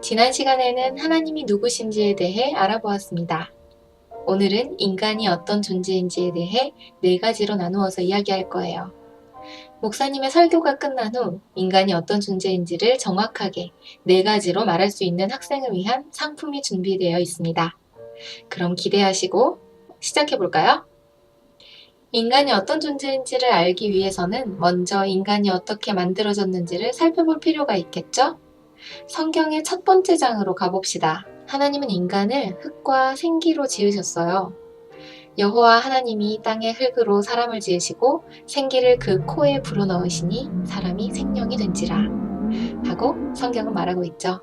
지난 시간에는 하나님이 누구신지에 대해 알아보았습니다. 오늘은 인간이 어떤 존재인지에 대해 4가지로 나누어서 이야기할 거예요. 목사님의 설교가 끝난 후 인간이 어떤 존재인지를 정확하게 4가지로 말할 수 있는 학생을 위한 상품이 준비되어 있습니다. 그럼 기대하시고 시작해볼까요? 인간이 어떤 존재인지를 알기 위해서는 먼저 인간이 어떻게 만들어졌는지를 살펴볼 필요가 있겠죠? 성경의 첫 번째 장으로 가봅시다. 하나님은 인간을 흙과 생기로 지으셨어요. 여호와 하나님이 땅의 흙으로 사람을 지으시고 생기를 그 코에 불어넣으시니 사람이 생명이 된지라 하고 성경은 말하고 있죠.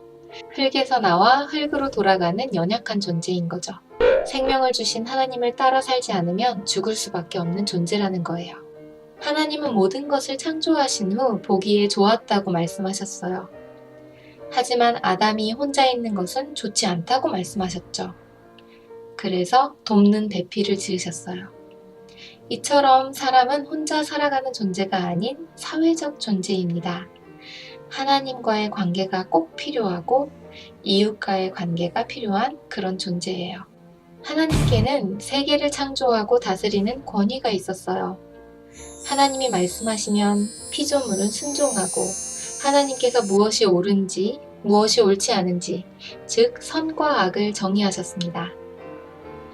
흙에서 나와 흙으로 돌아가는 연약한 존재인 거죠. 생명을 주신 하나님을 따라 살지 않으면 죽을 수밖에 없는 존재라는 거예요. 하나님은 모든 것을 창조하신 후 보기에 좋았다고 말씀하셨어요. 하지만 아담이 혼자 있는 것은 좋지 않다고 말씀하셨죠. 그래서 돕는 배필을 지으셨어요. 이처럼 사람은 혼자 살아가는 존재가 아닌 사회적 존재입니다. 하나님과의 관계가 꼭 필요하고 이웃과의 관계가 필요한 그런 존재예요. 하나님께는 세계를 창조하고 다스리는 권위가 있었어요. 하나님이 말씀하시면 피조물은 순종하고 하나님께서 무엇이 옳은지 무엇이 옳지 않은지, 즉 선과 악을 정의하셨습니다.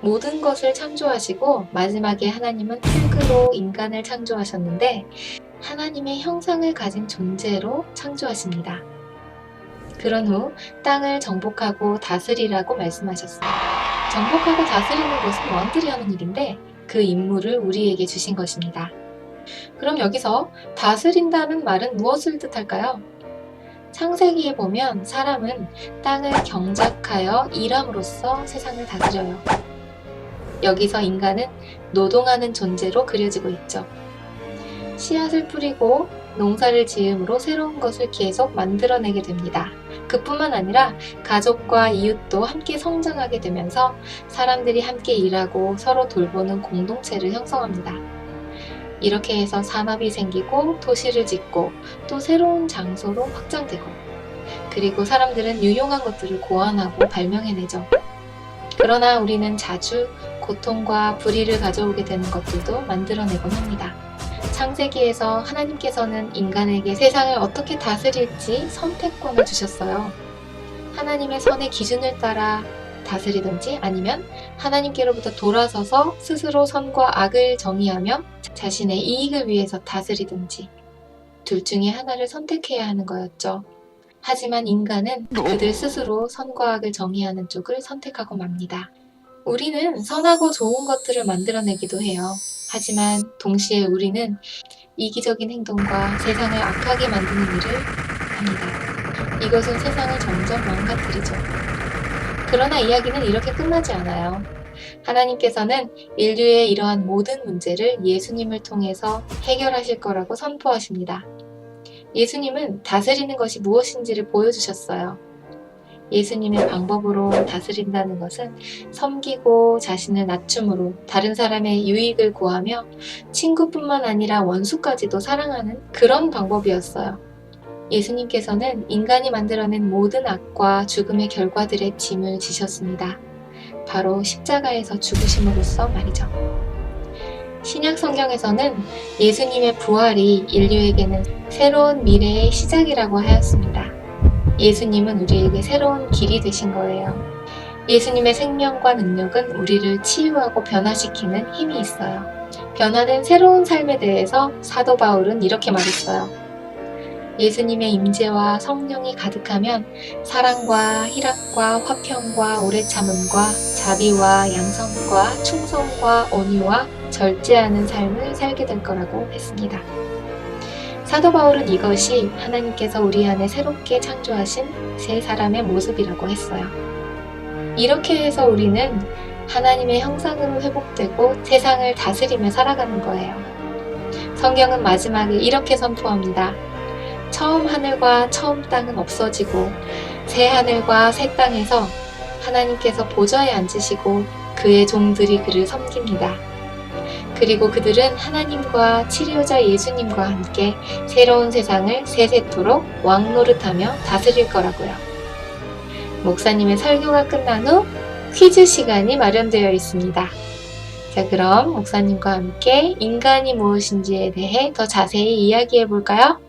모든 것을 창조하시고 마지막에 하나님은 흙으로 인간을 창조하셨는데 하나님의 형상을 가진 존재로 창조하십니다. 그런 후 땅을 정복하고 다스리라고 말씀하셨어요. 정복하고 다스리는 것은 왕들이 하는 일인데 그 임무를 우리에게 주신 것입니다. 그럼 여기서 다스린다는 말은 무엇을 뜻할까요? 창세기에 보면 사람은 땅을 경작하여 일함으로써 세상을 다스려요. 여기서 인간은 노동하는 존재로 그려지고 있죠. 씨앗을 뿌리고 농사를 지음으로 새로운 것을 계속 만들어내게 됩니다. 그뿐만 아니라 가족과 이웃도 함께 성장하게 되면서 사람들이 함께 일하고 서로 돌보는 공동체를 형성합니다. 이렇게 해서 산업이 생기고 도시를 짓고 또 새로운 장소로 확장되고 그리고 사람들은 유용한 것들을 고안하고 발명해내죠. 그러나 우리는 자주 고통과 불의를 가져오게 되는 것들도 만들어내곤 합니다. 창세기에서 하나님께서는 인간에게 세상을 어떻게 다스릴지 선택권을 주셨어요. 하나님의 선의 기준을 따라 다스리든지 아니면 하나님께로부터 돌아서서 스스로 선과 악을 정의하며 자신의 이익을 위해서 다스리든지 둘 중에 하나를 선택해야 하는 거였죠. 하지만 인간은 그들 스스로 선과 악을 정의하는 쪽을 선택하고 맙니다. 우리는 선하고 좋은 것들을 만들어내기도 해요. 하지만 동시에 우리는 이기적인 행동과 세상을 악하게 만드는 일을 합니다. 이것은 세상을 점점 망가뜨리죠. 그러나 이야기는 이렇게 끝나지 않아요. 하나님께서는 인류의 이러한 모든 문제를 예수님을 통해서 해결하실 거라고 선포하십니다. 예수님은 다스리는 것이 무엇인지를 보여주셨어요. 예수님의 방법으로 다스린다는 것은 섬기고 자신을 낮춤으로 다른 사람의 유익을 구하며 친구뿐만 아니라 원수까지도 사랑하는 그런 방법이었어요. 예수님께서는 인간이 만들어낸 모든 악과 죽음의 결과들의 짐을 지셨습니다. 바로 십자가에서 죽으심으로써 말이죠. 신약 성경에서는 예수님의 부활이 인류에게는 새로운 미래의 시작이라고 하였습니다. 예수님은 우리에게 새로운 길이 되신 거예요. 예수님의 생명과 능력은 우리를 치유하고 변화시키는 힘이 있어요. 변화된 새로운 삶에 대해서 사도 바울은 이렇게 말했어요. 예수님의 임재와 성령이 가득하면 사랑과 희락과 화평과 오래 참음과 자비와 양선과 충성과 온유와 절제하는 삶을 살게 될 거라고 했습니다. 사도 바울은 이것이 하나님께서 우리 안에 새롭게 창조하신 새 사람의 모습이라고 했어요. 이렇게 해서 우리는 하나님의 형상으로 회복되고 세상을 다스리며 살아가는 거예요. 성경은 마지막에 이렇게 선포합니다. 처음 하늘과 처음 땅은 없어지고 새 하늘과 새 땅에서 하나님께서 보좌에 앉으시고 그의 종들이 그를 섬깁니다. 그리고 그들은 하나님과 치료자 예수님과 함께 새로운 세상을 세세토록 왕노릇하며 다스릴 거라고요. 목사님의 설교가 끝난 후 퀴즈 시간이 마련되어 있습니다. 자, 그럼 목사님과 함께 인간이 무엇인지에 대해 더 자세히 이야기해 볼까요?